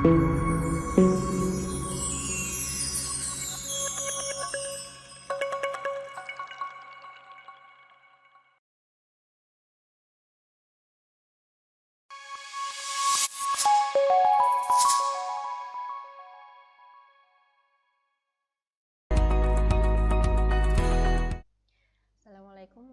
Assalamualaikum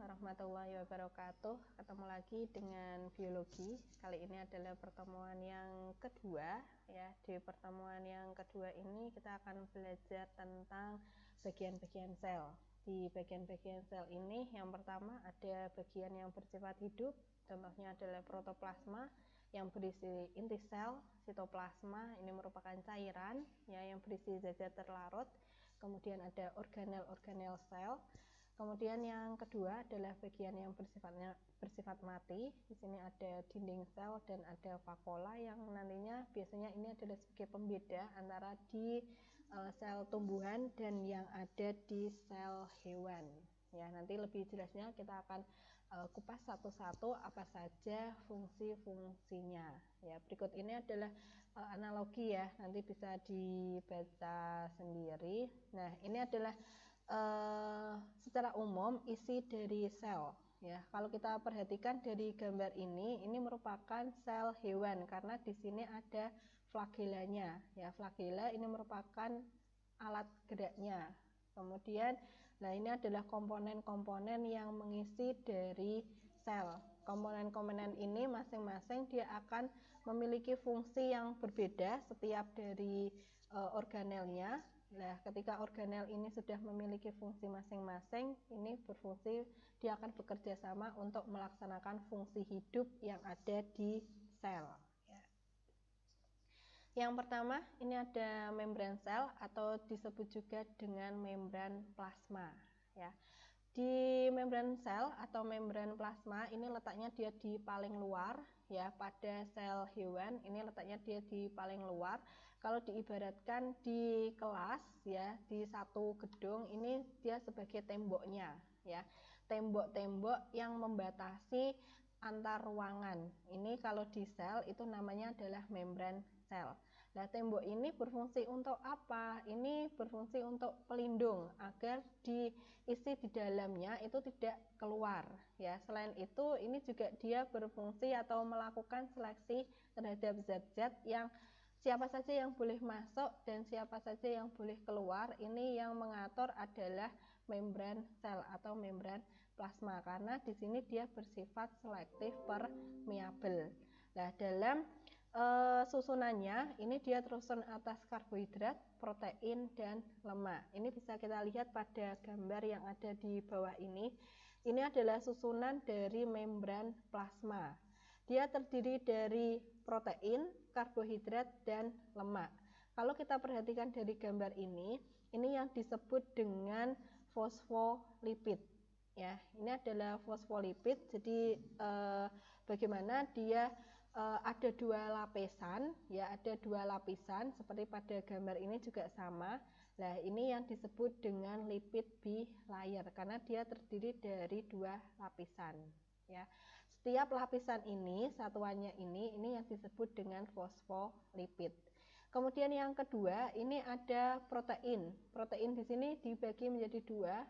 warahmatullahi wabarakatuh. Ketemu lagi dengan biologi. Kali ini adalah pertemuan yang kedua ya. Di pertemuan yang kedua ini kita akan belajar tentang bagian-bagian sel. Di bagian-bagian sel ini yang pertama ada bagian yang bersifat hidup. Contohnya adalah protoplasma yang berisi inti sel, sitoplasma ini merupakan cairan ya yang berisi zat-zat terlarut. Kemudian ada organel-organel sel. Kemudian yang kedua adalah bagian yang bersifat mati. Di sini ada dinding sel dan ada vakuola yang nantinya biasanya ini adalah sebagai pembeda antara di sel tumbuhan dan yang ada di sel hewan. Ya, nanti lebih jelasnya kita akan kupas satu-satu apa saja fungsi-fungsinya. Ya, berikut ini adalah analogi ya, nanti bisa dibaca sendiri. Nah, ini adalah secara umum isi dari sel ya. Kalau kita perhatikan dari gambar ini merupakan sel hewan karena di sini ada flagellanya ya. Flagella ini merupakan alat geraknya. Kemudian nah ini adalah komponen-komponen yang mengisi dari sel. Komponen-komponen ini masing-masing dia akan memiliki fungsi yang berbeda setiap dari organelnya. Nah, ketika organel ini sudah memiliki fungsi masing-masing, ini berfungsi, dia akan bekerja sama untuk melaksanakan fungsi hidup yang ada di sel. Ya. Yang pertama, ini ada membran sel atau disebut juga dengan membran plasma. Ya. Di membran sel atau membran plasma ini letaknya dia di paling luar ya. Pada sel hewan ini letaknya dia di paling luar. Kalau diibaratkan di kelas ya, di satu gedung ini dia sebagai temboknya ya. Tembok-tembok yang membatasi antar ruangan. Ini kalau di sel itu namanya adalah membran sel. Nah, tembok ini berfungsi untuk apa? Ini berfungsi untuk pelindung agar diisi di dalamnya itu tidak keluar ya. Selain itu, ini juga dia berfungsi atau melakukan seleksi terhadap zat-zat yang siapa saja yang boleh masuk dan siapa saja yang boleh keluar. Ini yang mengatur adalah membran sel atau membran plasma karena di sini dia bersifat selektif permeabel. Nah, dalam susunannya ini dia tersusun atas karbohidrat, protein, dan lemak. Ini bisa kita lihat pada gambar yang ada di bawah ini. Ini adalah susunan dari membran plasma. Dia terdiri dari protein, karbohidrat, dan lemak. Kalau kita perhatikan dari gambar ini yang disebut dengan fosfolipid. Ya, ini adalah fosfolipid. Jadi bagaimana dia ada dua lapisan ya, ada dua lapisan seperti pada gambar ini juga sama. Nah, ini yang disebut dengan lipid bilayer karena dia terdiri dari dua lapisan ya. Setiap lapisan ini satuannya ini yang disebut dengan fosfolipid. Kemudian yang kedua ini ada protein. Protein di sini dibagi menjadi dua.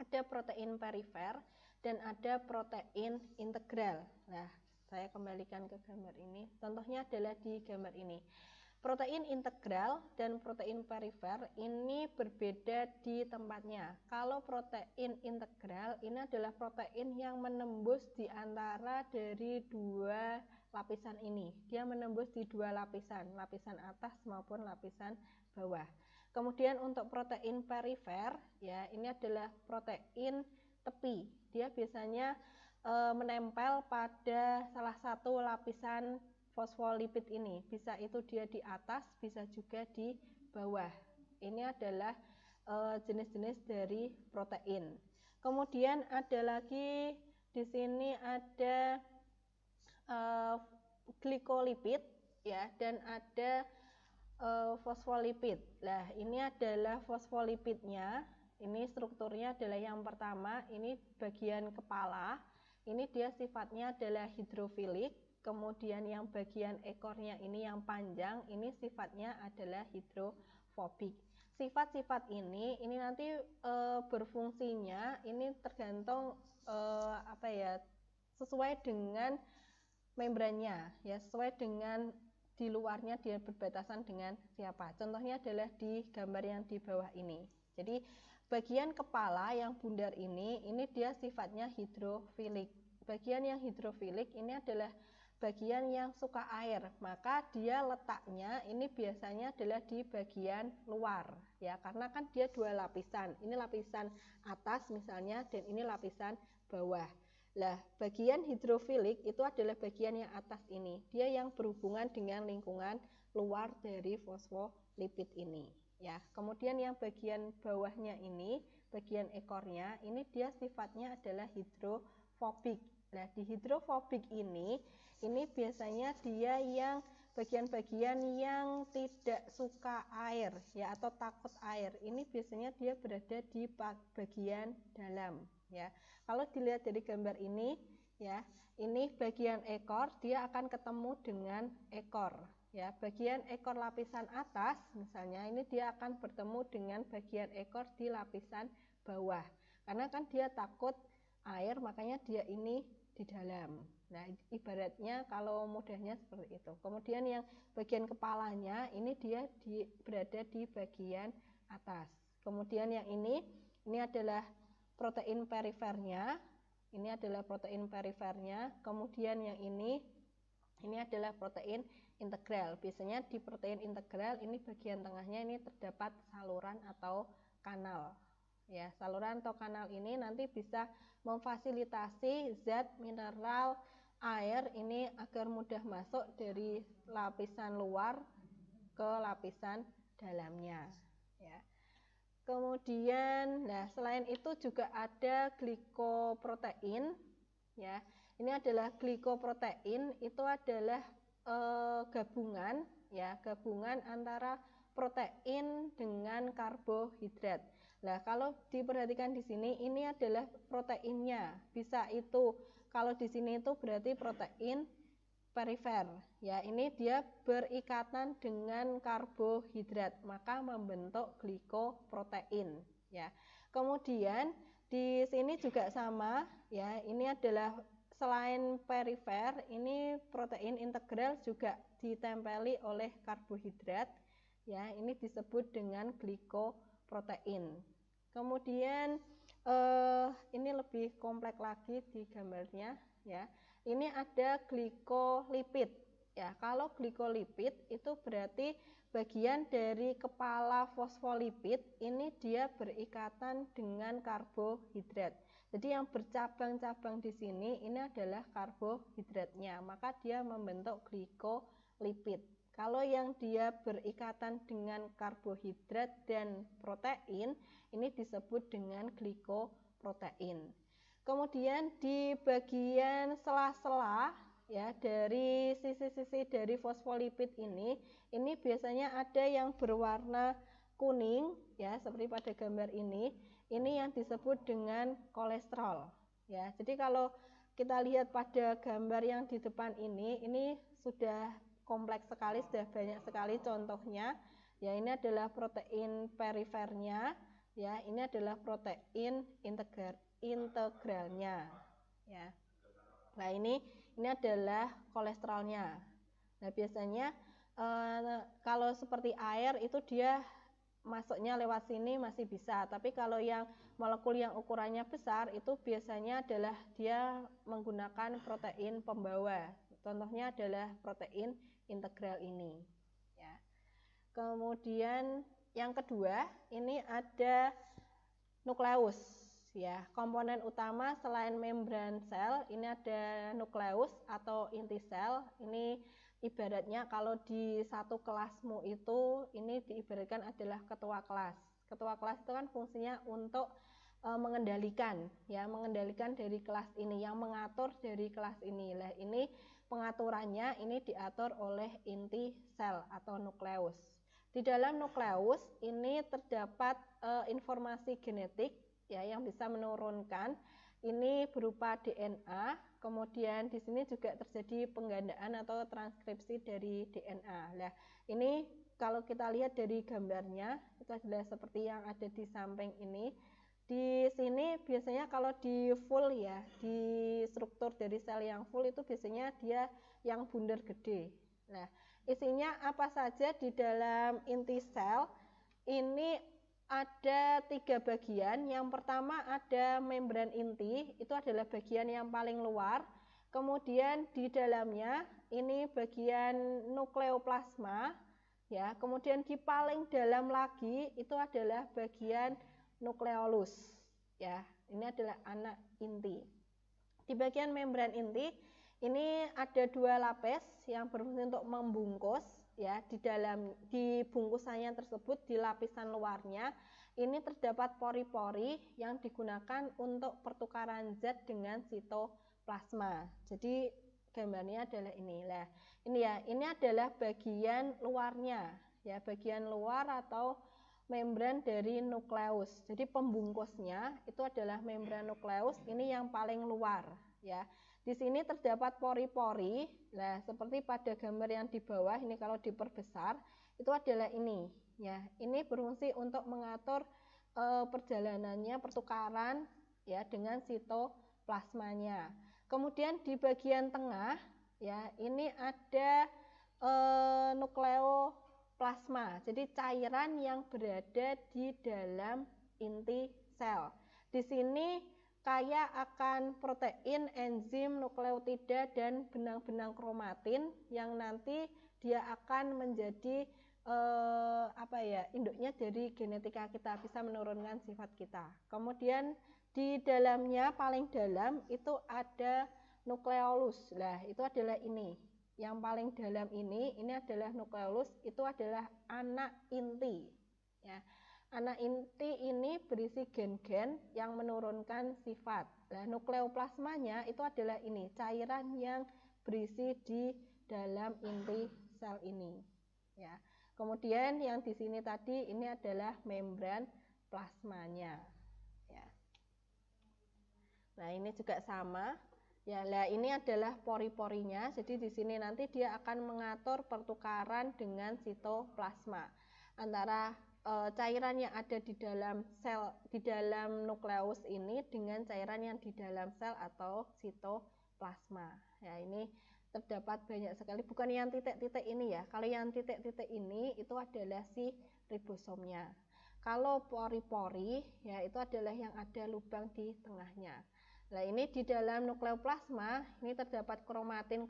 Ada protein perifer dan ada protein integral. Nah, saya kembalikan ke gambar ini. Contohnya adalah di gambar ini. Protein integral dan protein perifer ini berbeda di tempatnya. Kalau protein integral ini adalah protein yang menembus di antara dari dua lapisan ini. Dia menembus di dua lapisan, lapisan atas maupun lapisan bawah. Kemudian untuk protein perifer ya, ini adalah protein tepi. Dia biasanya menempel pada salah satu lapisan fosfolipid ini. Bisa itu dia di atas, bisa juga di bawah. Ini adalah jenis-jenis dari protein. Kemudian ada lagi di sini ada glikolipid ya, dan ada fosfolipid. Nah, ini adalah fosfolipidnya. Ini strukturnya adalah yang pertama, ini bagian kepala. Ini dia sifatnya adalah hidrofilik kemudian yang bagian ekornya ini yang panjang, ini sifatnya adalah hidrofobik. Sifat-sifat ini nanti berfungsinya ini tergantung sesuai dengan membrannya, ya, sesuai dengan di luarnya dia berbatasan dengan siapa. Contohnya adalah di gambar yang di bawah ini. Jadi bagian kepala yang bundar ini dia sifatnya hidrofilik. Bagian yang hidrofilik ini adalah bagian yang suka air, maka dia letaknya ini biasanya adalah di bagian luar, ya, karena kan dia dua lapisan, ini lapisan atas misalnya dan ini lapisan bawah. Lah, bagian hidrofilik itu adalah bagian yang atas ini, dia yang berhubungan dengan lingkungan luar dari fosfolipid ini, ya. Kemudian yang bagian bawahnya ini, bagian ekornya ini dia sifatnya adalah hidrofobik. Nah, di hidrofobik ini biasanya dia yang bagian-bagian yang tidak suka air, ya, atau takut air. Ini biasanya dia berada di bagian dalam, ya. Kalau dilihat dari gambar ini, ya, ini bagian ekor, dia akan ketemu dengan ekor, ya. Bagian ekor lapisan atas misalnya ini dia akan bertemu dengan bagian ekor di lapisan bawah. Karena kan dia takut air, makanya dia ini di dalam. Nah, ibaratnya kalau mudahnya seperti itu. Kemudian yang bagian kepalanya ini dia berada di bagian atas. Kemudian yang ini adalah protein perifernya. Ini adalah protein perifernya. Kemudian yang ini adalah protein integral. Biasanya di protein integral ini bagian tengahnya ini terdapat saluran atau kanal. Ya, saluran atau kanal ini nanti bisa memfasilitasi zat mineral air ini agar mudah masuk dari lapisan luar ke lapisan dalamnya, ya. Kemudian, nah, selain itu juga ada glikoprotein, ya. Ini adalah glikoprotein, itu adalah gabungan, ya, gabungan antara protein dengan karbohidrat. Nah, kalau diperhatikan di sini ini adalah proteinnya. Bisa itu kalau di sini itu berarti protein perifer, ya, ini dia berikatan dengan karbohidrat, maka membentuk glikoprotein, ya. Kemudian di sini juga sama, ya, ini adalah selain perifer, ini protein integral juga ditempeli oleh karbohidrat, ya, ini disebut dengan glikoprotein. Kemudian ini lebih kompleks lagi di gambarnya, ya. Ini ada glikolipid, ya. Kalau glikolipid itu berarti bagian dari kepala fosfolipid ini dia berikatan dengan karbohidrat. Jadi yang bercabang-cabang di sini ini adalah karbohidratnya, maka dia membentuk glikolipid. Kalau yang dia berikatan dengan karbohidrat dan protein ini disebut dengan glikoprotein. Kemudian di bagian sela-sela, ya, dari sisi-sisi dari fosfolipid ini biasanya ada yang berwarna kuning, ya, seperti pada gambar ini yang disebut dengan kolesterol, ya. Jadi kalau kita lihat pada gambar yang di depan ini sudah kompleks sekali, sudah banyak sekali contohnya, ya. Ini adalah protein perifernya, ya, ini adalah protein integralnya, ya. Nah, ini adalah kolesterolnya. Nah, biasanya kalau seperti air itu dia masuknya lewat sini masih bisa, tapi kalau yang molekul yang ukurannya besar itu biasanya adalah dia menggunakan protein pembawa. Contohnya adalah protein integral ini, ya. Kemudian yang kedua ini ada nukleus, ya. Komponen utama selain membran sel ini ada nukleus atau inti sel. Ini ibaratnya kalau di satu kelasmu itu ini diibaratkan adalah ketua kelas. Ketua kelas itu kan fungsinya untuk mengendalikan, ya, mengendalikan dari kelas ini, yang mengatur dari kelas ini. Lah, ini pengaturannya ini diatur oleh inti sel atau nukleus. Di dalam nukleus ini terdapat informasi genetik, ya, yang bisa menurunkan ini berupa DNA, kemudian di sini juga terjadi penggandaan atau transkripsi dari DNA. Nah, ini kalau kita lihat dari gambarnya, itu adalah seperti yang ada di samping ini. Di sini biasanya kalau di full ya, di struktur dari sel yang full itu biasanya dia yang bundar gede. Nah, isinya apa saja di dalam inti sel? Ini ada 3 bagian. Yang pertama ada membran inti, itu adalah bagian yang paling luar. Kemudian di dalamnya ini bagian nukleoplasma, ya. Kemudian di paling dalam lagi itu adalah bagian nukleolus, ya. Ini adalah anak inti. Di bagian membran inti ini ada 2 lapis yang berfungsi untuk membungkus, ya. Di bungkusannya tersebut, di lapisan luarnya ini terdapat pori-pori yang digunakan untuk pertukaran zat dengan sitoplasma. Jadi gambarnya adalah ini. Nah, ini adalah bagian luarnya, ya, bagian luar atau membran dari nukleus. Jadi pembungkusnya itu adalah membran nukleus, ini yang paling luar, ya. Di sini terdapat pori-pori. Nah, seperti pada gambar yang di bawah ini, kalau diperbesar itu adalah ini, ya. Ini berfungsi untuk mengatur perjalanannya pertukaran, ya, dengan sitoplasmanya. Kemudian di bagian tengah, ya, ini ada nukleoplasma. Jadi cairan yang berada di dalam inti sel. Di sini kaya akan protein, enzim, nukleotida, dan benang-benang kromatin yang nanti dia akan menjadi induknya dari genetika kita, bisa menurunkan sifat kita. Kemudian di dalamnya paling dalam itu ada nukleolus. Nah, itu adalah ini. Yang paling dalam ini adalah nukleolus, itu adalah anak inti, ya. Anak inti ini berisi gen-gen yang menurunkan sifat. Nah, nukleoplasmanya itu adalah ini, cairan yang berisi di dalam inti sel ini, ya. Kemudian yang di sini tadi ini adalah membran plasmanya, ya. Nah, ini juga sama, ya. Nah, ini adalah pori-porinya. Jadi di sini nanti dia akan mengatur pertukaran dengan sitoplasma antara cairan yang ada di dalam sel, di dalam nukleus ini dengan cairan yang di dalam sel atau sitoplasma. Ya, ini terdapat banyak sekali, bukan yang titik-titik ini ya. Kalau yang titik-titik ini itu adalah si ribosomnya. Kalau pori-pori, ya, itu adalah yang ada lubang di tengahnya. Nah, ini di dalam nukleoplasma ini terdapat kromatin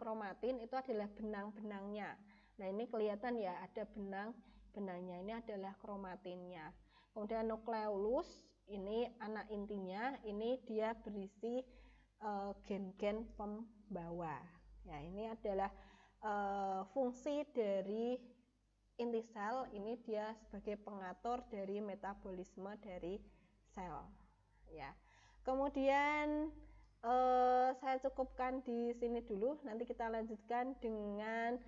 itu adalah benang-benangnya. Nah, ini kelihatan ya, ada benang-benangnya, ini adalah kromatinnya. Kemudian nukleolus ini anak intinya, ini dia berisi gen-gen pembawa. Ya, ini adalah fungsi dari inti sel, ini dia sebagai pengatur dari metabolisme dari sel, ya. Kemudian saya cukupkan di sini dulu, nanti kita lanjutkan dengan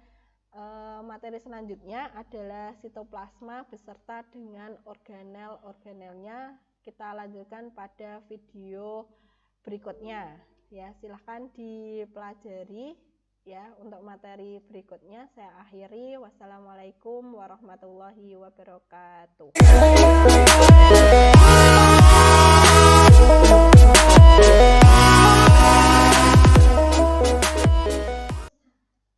materi selanjutnya adalah sitoplasma beserta dengan organel-organelnya. Kita lanjutkan pada video berikutnya, ya. Silahkan dipelajari, ya. Untuk materi berikutnya saya akhiri. Wassalamualaikum warahmatullahi wabarakatuh.